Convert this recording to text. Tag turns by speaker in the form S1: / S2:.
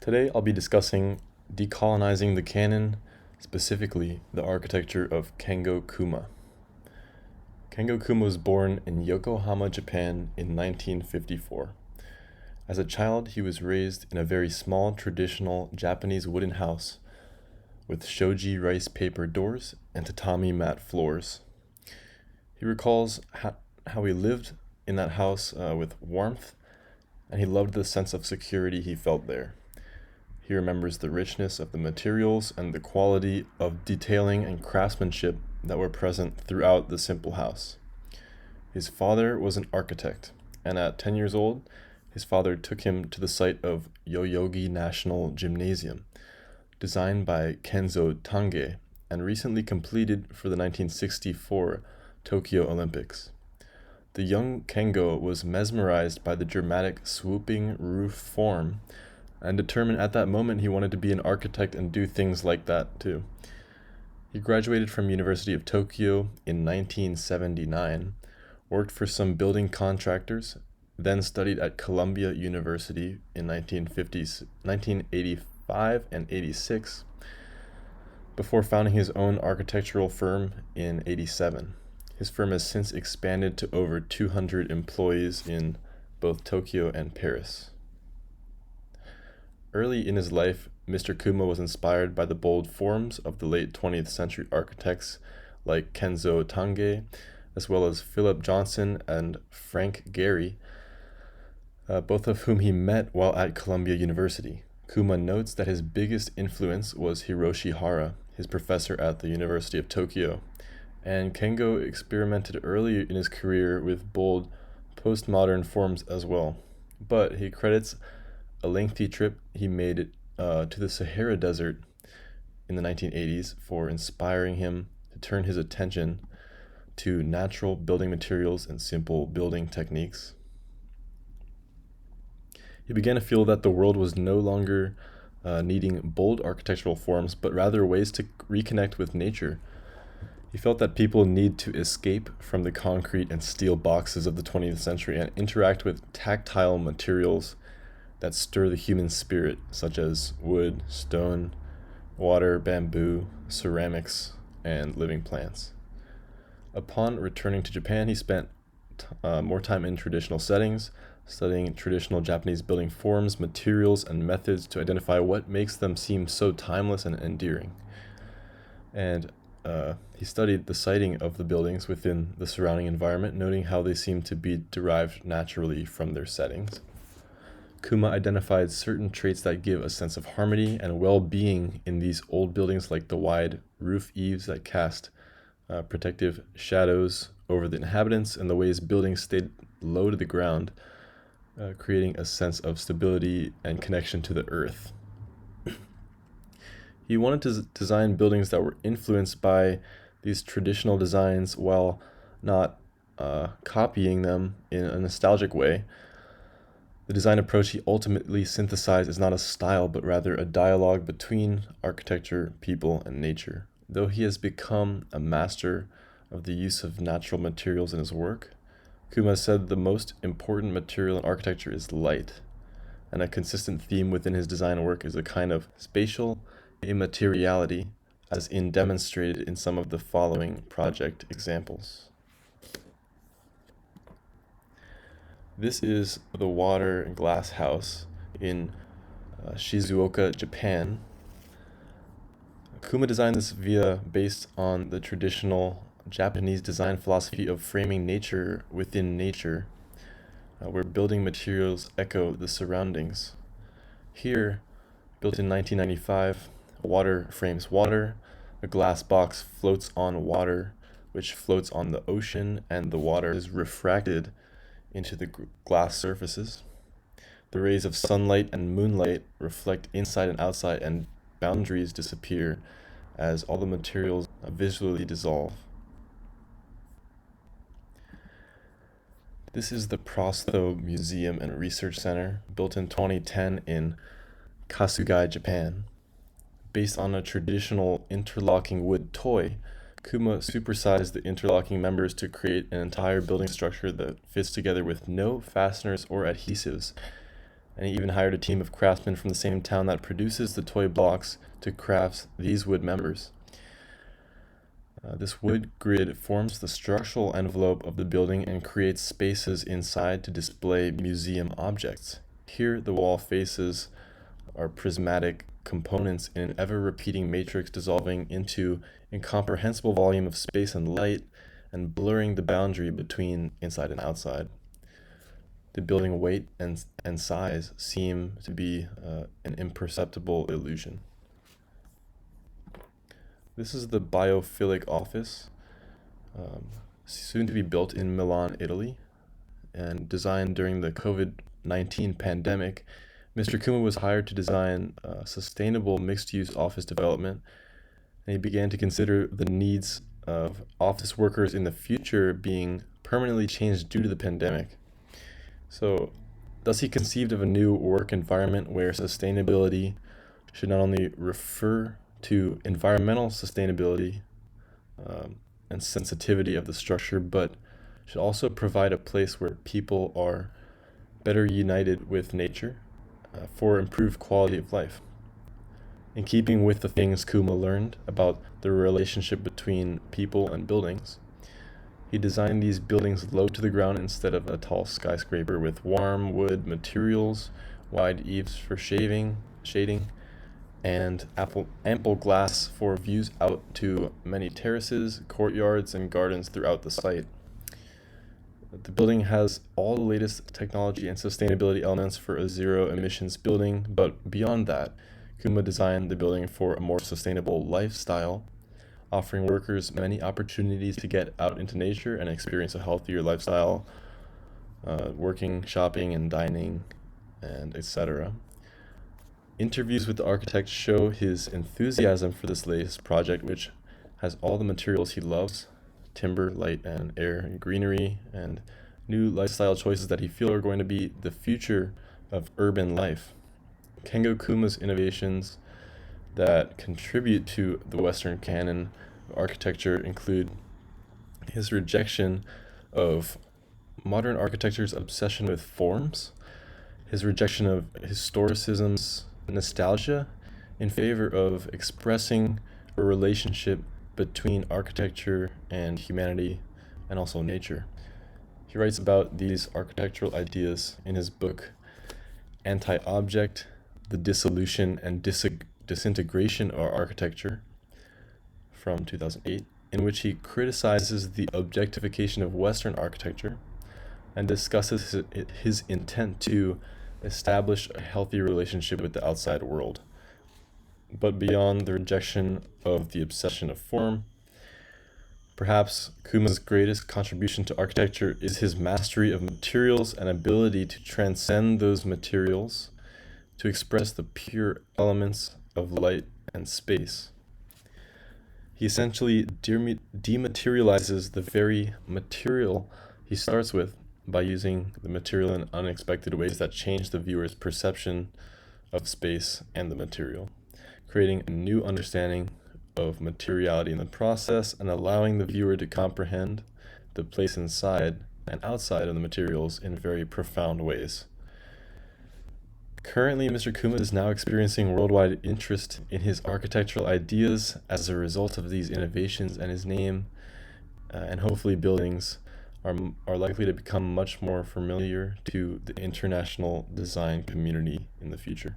S1: Today I'll be discussing decolonizing the Canon, specifically the architecture of Kengo Kuma. Kengo Kuma was born in Yokohama, Japan in 1954. As a child, he was raised in a very small traditional Japanese wooden house with shoji rice paper doors and tatami mat floors. He recalls how he lived in that house with warmth, and he loved the sense of security he felt there. He remembers the richness of the materials and the quality of detailing and craftsmanship that were present throughout the simple house. His father was an architect, and at 10 years old, his father took him to the site of Yoyogi National Gymnasium, designed by Kenzo Tange and recently completed for the 1964 Tokyo Olympics. The young Kengo was mesmerized by the dramatic swooping roof form and determined at that moment he wanted to be an architect and do things like that too. He graduated from University of Tokyo in 1979, worked for some building contractors, then studied at Columbia University in 1985 and 86, before founding his own architectural firm in 87. His firm has since expanded to over 200 employees in both Tokyo and Paris. Early in his life, Mr. Kuma was inspired by the bold forms of the late 20th century architects like Kenzo Tange, as well as Philip Johnson and Frank Gehry, both of whom he met while at Columbia University. Kuma notes that his biggest influence was Hiroshi Hara, his professor at the University of Tokyo, and Kengo experimented early in his career with bold postmodern forms as well, but he credits a lengthy trip he made to the Sahara Desert in the 1980s for inspiring him to turn his attention to natural building materials and simple building techniques. He began to feel that the world was no longer needing bold architectural forms, but rather ways to reconnect with nature. He felt that people need to escape from the concrete and steel boxes of the 20th century and interact with tactile materials that stir the human spirit, such as wood, stone, water, bamboo, ceramics, and living plants. Upon returning to Japan, he spent more time in traditional settings, studying traditional Japanese building forms, materials, and methods to identify what makes them seem so timeless and endearing. And he studied the siting of the buildings within the surrounding environment, noting how they seem to be derived naturally from their settings. Kuma identified certain traits that give a sense of harmony and well-being in these old buildings, like the wide roof eaves that cast protective shadows over the inhabitants and the ways buildings stayed low to the ground, creating a sense of stability and connection to the earth. He wanted to design buildings that were influenced by these traditional designs while not copying them in a nostalgic way. The design approach he ultimately synthesized is not a style, but rather a dialogue between architecture, people, and nature. Though he has become a master of the use of natural materials in his work, Kuma said the most important material in architecture is light, and a consistent theme within his design work is a kind of spatial immateriality, as demonstrated in some of the following project examples. This is the water and glass house in Shizuoka, Japan. Kuma designed this based on the traditional Japanese design philosophy of framing nature within nature, where building materials echo the surroundings. Here, built in 1995, water frames water, a glass box floats on water, which floats on the ocean, and the water is refracted into the glass surfaces. The rays of sunlight and moonlight reflect inside and outside, and boundaries disappear as all the materials visually dissolve. This is the Prostho Museum and Research Center, built in 2010 in Kasugai, Japan. Based on a traditional interlocking wood toy, Kuma supersized the interlocking members to create an entire building structure that fits together with no fasteners or adhesives, and he even hired a team of craftsmen from the same town that produces the toy blocks to craft these wood members. This wood grid forms the structural envelope of the building and creates spaces inside to display museum objects. Here, the wall faces are prismatic components in an ever-repeating matrix dissolving into incomprehensible volume of space and light and blurring the boundary between inside and outside. The building weight and size seem to be an imperceptible illusion. This is the biophilic office, soon to be built in Milan, Italy, and designed during the COVID-19 pandemic. Mr. Kuma was hired to design sustainable mixed-use office development, and he began to consider the needs of office workers in the future being permanently changed due to the pandemic. So, thus he conceived of a new work environment where sustainability should not only refer to environmental sustainability and sensitivity of the structure, but should also provide a place where people are better united with nature for improved quality of life. In keeping with the things Kuma learned about the relationship between people and buildings, he designed these buildings low to the ground instead of a tall skyscraper with warm wood materials, wide eaves for shading, and ample glass for views out to many terraces, courtyards, and gardens throughout the site. The building has all the latest technology and sustainability elements for a zero emissions building, but beyond that, Kuma designed the building for a more sustainable lifestyle, offering workers many opportunities to get out into nature and experience a healthier lifestyle, working, shopping, and dining, and etc. Interviews with the architect show his enthusiasm for this latest project, which has all the materials he loves: timber, light and air, and greenery, and new lifestyle choices that he feels are going to be the future of urban life. Kengo Kuma's innovations that contribute to the Western canon of architecture include his rejection of modern architecture's obsession with forms, his rejection of historicism's nostalgia in favor of expressing a relationship between architecture and humanity and also nature. He writes about these architectural ideas in his book Anti-Object, The Dissolution and Disintegration of Architecture from 2008, in which he criticizes the objectification of Western architecture and discusses his intent to establish a healthy relationship with the outside world. But beyond the rejection of the obsession of form, perhaps Kuma's greatest contribution to architecture is his mastery of materials and ability to transcend those materials to express the pure elements of light and space. He essentially dematerializes the very material he starts with by using the material in unexpected ways that change the viewer's perception of space and the material, creating a new understanding of materiality in the process and allowing the viewer to comprehend the place inside and outside of the materials in very profound ways. Currently, Mr. Kuma is now experiencing worldwide interest in his architectural ideas as a result of these innovations, and his name and hopefully buildings are likely to become much more familiar to the international design community in the future.